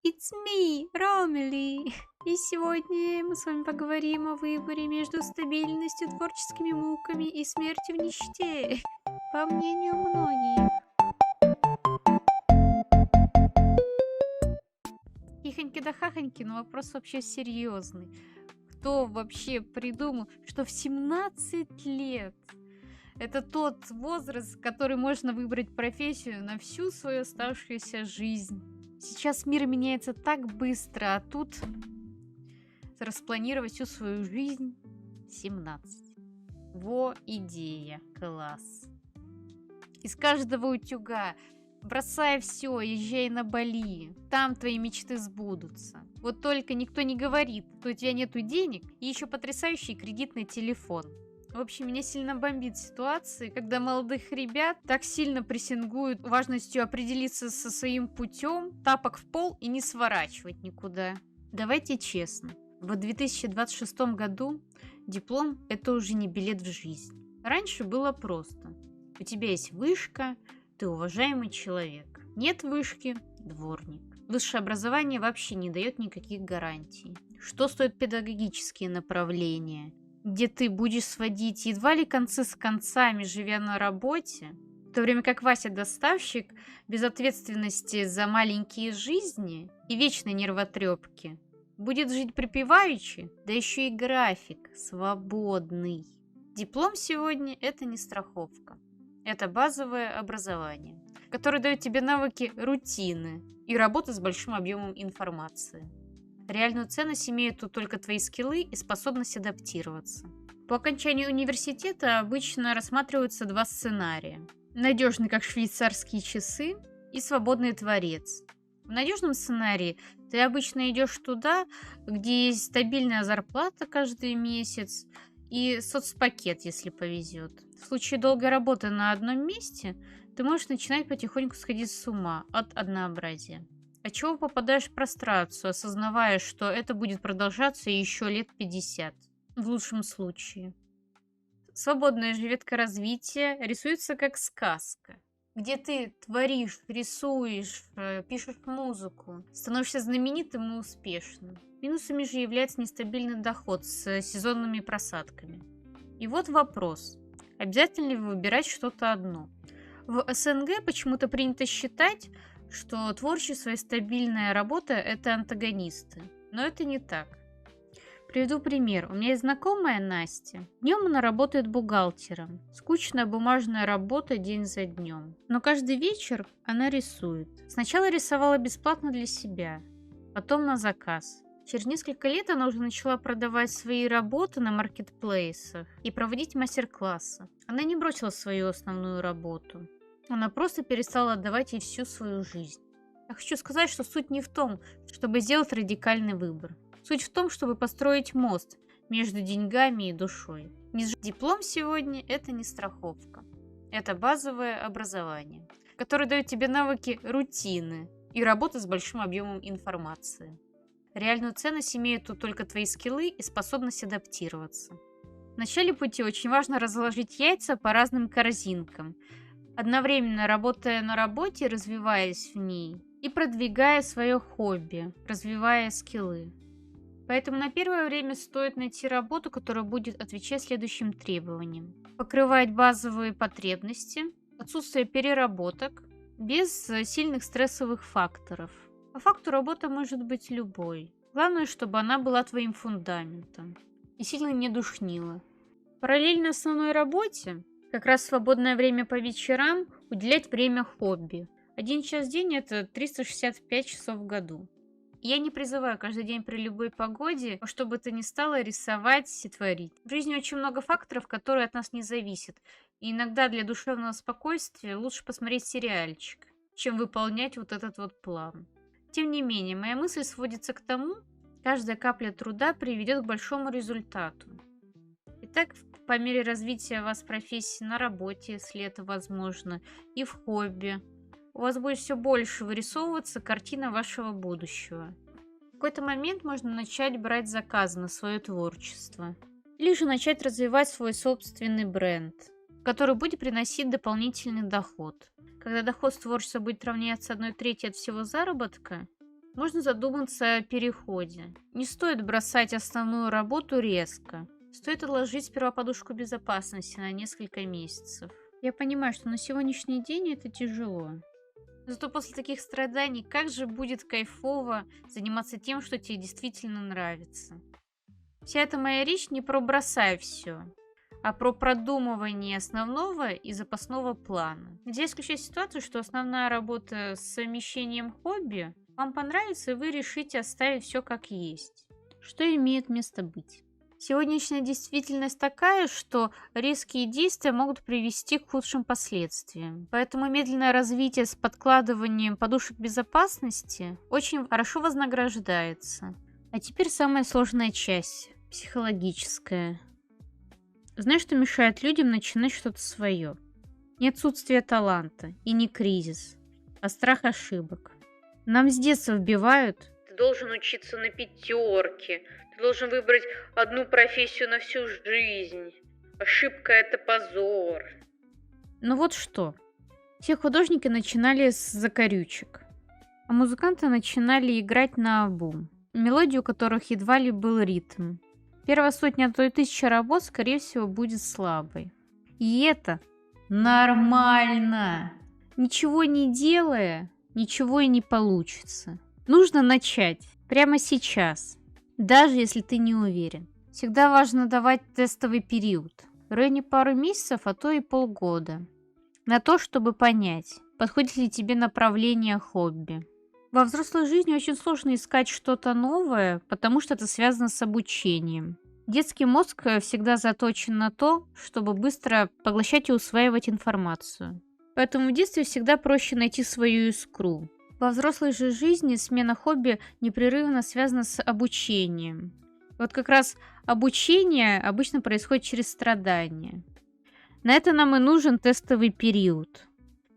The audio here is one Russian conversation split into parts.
It's me, Ромели! И сегодня мы с вами поговорим о выборе между стабильностью, творческими муками и смертью в нищете. По мнению многих. Хихоньки да хахоньки, но вопрос вообще серьезный. Кто вообще придумал, что в 17 лет это тот возраст, в который можно выбрать профессию на всю свою оставшуюся жизнь? Сейчас мир меняется так быстро, а тут распланировать всю свою жизнь 17. Во идея, класс. Из каждого утюга бросай все, езжай на Бали. Там твои мечты сбудутся. Вот только никто не говорит, что у тебя нету денег и еще потрясающий кредитный телефон. В общем, меня сильно бомбит ситуации, когда молодых ребят так сильно прессингуют важностью определиться со своим путем, тапок в пол и не сворачивать никуда. Давайте честно, в 2026 году диплом – это уже не билет в жизнь. Раньше было просто. У тебя есть вышка, ты уважаемый человек. Нет вышки – дворник. Высшее образование вообще не дает никаких гарантий. Что стоят педагогические направления, где ты будешь сводить едва ли концы с концами, живя на работе, в то время как Вася-доставщик без ответственности за маленькие жизни и вечной нервотрепки будет жить припеваючи, да еще и график свободный. Диплом сегодня – это не страховка. Это базовое образование, которое дает тебе навыки рутины и работы с большим объемом информации. Реальную ценность имеют тут только твои скиллы и способность адаптироваться. По окончании университета обычно рассматриваются два сценария. Надежный, как швейцарские часы, и свободный творец. В надежном сценарии ты обычно идешь туда, где есть стабильная зарплата каждый месяц и соцпакет, если повезет. В случае долгой работы на одном месте ты можешь начинать потихоньку сходить с ума от однообразия. Отчего попадаешь в прострацию, осознавая, что это будет продолжаться еще лет 50, в лучшем случае. Свободная же ветка развития рисуется как сказка, где ты творишь, рисуешь, пишешь музыку, становишься знаменитым и успешным. Минусами же является нестабильный доход с сезонными просадками. И вот вопрос, обязательно ли выбирать что-то одно? В СНГ почему-то принято считать, что творчество и стабильная работа – это антагонисты. Но это не так. Приведу пример. У меня есть знакомая Настя. Днем она работает бухгалтером. Скучная бумажная работа день за днем. Но каждый вечер она рисует. Сначала рисовала бесплатно для себя, потом на заказ. Через несколько лет она уже начала продавать свои работы на маркетплейсах и проводить мастер-классы. Она не бросила свою основную работу. Она просто перестала отдавать ей всю свою жизнь. Я хочу сказать, что суть не в том, чтобы сделать радикальный выбор. Суть в том, чтобы построить мост между деньгами и душой. Диплом сегодня – это не страховка. Это базовое образование, которое дает тебе навыки рутины и работы с большим объемом информации. Реальную ценность имеют тут только твои скиллы и способность адаптироваться. В начале пути очень важно разложить яйца по разным корзинкам, одновременно работая на работе, развиваясь в ней, и продвигая свое хобби, развивая скиллы. Поэтому на первое время стоит найти работу, которая будет отвечать следующим требованиям. Покрывать базовые потребности, отсутствие переработок, без сильных стрессовых факторов. По факту работа может быть любой. Главное, чтобы она была твоим фундаментом и сильно не душнила. Параллельно основной работе, как раз свободное время по вечерам, уделять время хобби. 1 час в день – это 365 часов в году. Я не призываю каждый день при любой погоде, во что бы то ни стало, рисовать и творить. В жизни очень много факторов, которые от нас не зависят. И иногда для душевного спокойствия лучше посмотреть сериальчик, чем выполнять вот этот вот план. Тем не менее, моя мысль сводится к тому, каждая капля труда приведет к большому результату. Итак, по мере развития вас профессии на работе, если это возможно, и в хобби, у вас будет все больше вырисовываться картина вашего будущего. В какой-то момент можно начать брать заказы на свое творчество. Или же начать развивать свой собственный бренд, который будет приносить дополнительный доход. Когда доход с творчества будет равняться 1/3 от всего заработка, можно задуматься о переходе. Не стоит бросать основную работу резко. Стоит отложить сперва подушку безопасности на несколько месяцев. Я понимаю, что на сегодняшний день это тяжело. Зато после таких страданий как же будет кайфово заниматься тем, что тебе действительно нравится. Вся эта моя речь не про бросай все, а про продумывание основного и запасного плана. Нельзя исключать ситуацию, что основная работа с совмещением хобби вам понравится, и вы решите оставить все как есть. Что имеет место быть? Сегодняшняя действительность такая, что резкие действия могут привести к худшим последствиям. Поэтому медленное развитие с подкладыванием подушек безопасности очень хорошо вознаграждается. А теперь самая сложная часть – психологическая. Знаешь, что мешает людям начинать что-то свое? Не отсутствие таланта и не кризис, а страх ошибок. Нам с детства вбивают: ты должен учиться на пятерке, ты должен выбрать одну профессию на всю жизнь. Ошибка – это позор. Ну вот что. Все художники начинали с закорючек, а музыканты начинали играть наобум, мелодии у которых едва ли был ритм. Первая сотня, а то и 1000 работ, скорее всего, будет слабой. И это нормально. Ничего не делая, ничего и не получится. Нужно начать прямо сейчас, даже если ты не уверен. Всегда важно давать тестовый период, в районе пару месяцев, а то и полгода, на то, чтобы понять, подходит ли тебе направление хобби. Во взрослой жизни очень сложно искать что-то новое, потому что это связано с обучением. Детский мозг всегда заточен на то, чтобы быстро поглощать и усваивать информацию. Поэтому в детстве всегда проще найти свою искру. Во взрослой же жизни смена хобби непрерывно связана с обучением. Вот как раз обучение обычно происходит через страдания. На это нам и нужен тестовый период.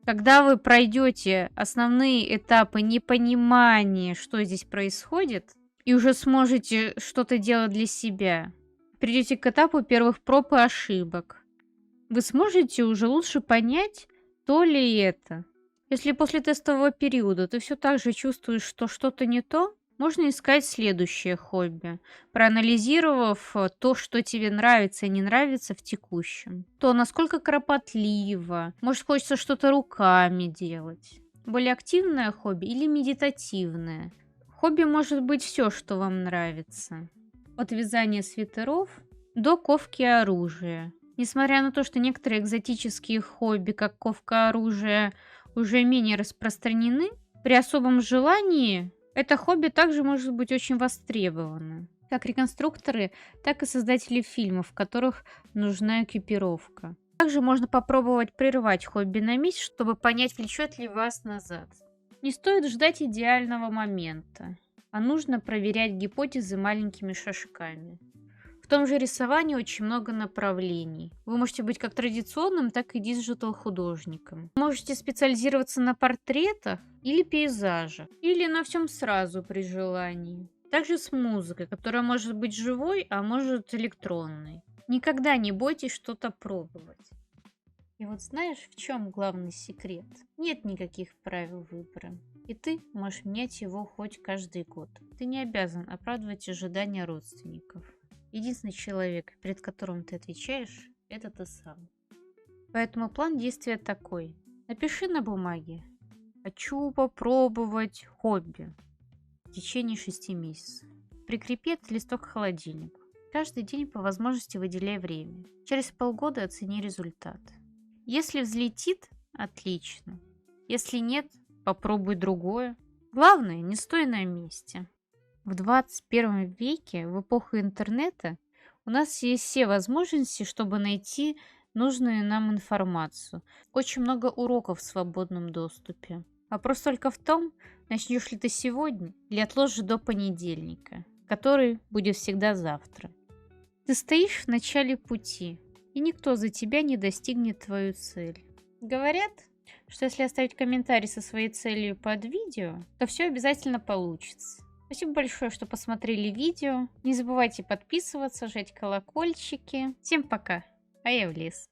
Когда вы пройдете основные этапы непонимания, что здесь происходит, и уже сможете что-то делать для себя, придете к этапу первых проб и ошибок, вы сможете уже лучше понять, то ли это. Если после тестового периода ты все так же чувствуешь, что что-то не то, можно искать следующее хобби, проанализировав то, что тебе нравится и не нравится в текущем. То, насколько кропотливо, может, хочется что-то руками делать. Более активное хобби или медитативное. Хобби может быть все, что вам нравится. От вязания свитеров до ковки оружия. Несмотря на то, что некоторые экзотические хобби, как ковка оружия, уже менее распространены, при особом желании это хобби также может быть очень востребовано. Как реконструкторы, так и создатели фильмов, в которых нужна экипировка. Также можно попробовать прервать хобби на месяц, чтобы понять, влечет ли вас назад. Не стоит ждать идеального момента, а нужно проверять гипотезы маленькими шажками. В том же рисовании очень много направлений. Вы можете быть как традиционным, так и диджитал-художником. Вы можете специализироваться на портретах или пейзажах, или на всем сразу при желании. Также с музыкой, которая может быть живой, а может электронной. Никогда не бойтесь что-то пробовать. И вот знаешь, в чем главный секрет? Нет никаких правил выбора. И ты можешь менять его хоть каждый год. Ты не обязан оправдывать ожидания родственников. Единственный человек, перед которым ты отвечаешь, это ты сам. Поэтому план действия такой. Напиши на бумаге: хочу попробовать хобби в течение 6 месяцев. Прикрепи этот листок к холодильнику. Каждый день по возможности выделяй время. Через полгода оцени результат. Если взлетит – отлично. Если нет – попробуй другое. Главное, не стой на месте. В 21 веке, в эпоху интернета, у нас есть все возможности, чтобы найти нужную нам информацию. Очень много уроков в свободном доступе. Вопрос только в том, начнешь ли ты сегодня или отложишь до понедельника, который будет всегда завтра. Ты стоишь в начале пути, и никто за тебя не достигнет твою цель. Говорят, что если оставить комментарий со своей целью под видео, то все обязательно получится. Спасибо большое, что посмотрели видео. Не забывайте подписываться, жать колокольчики. Всем пока, а я в лес.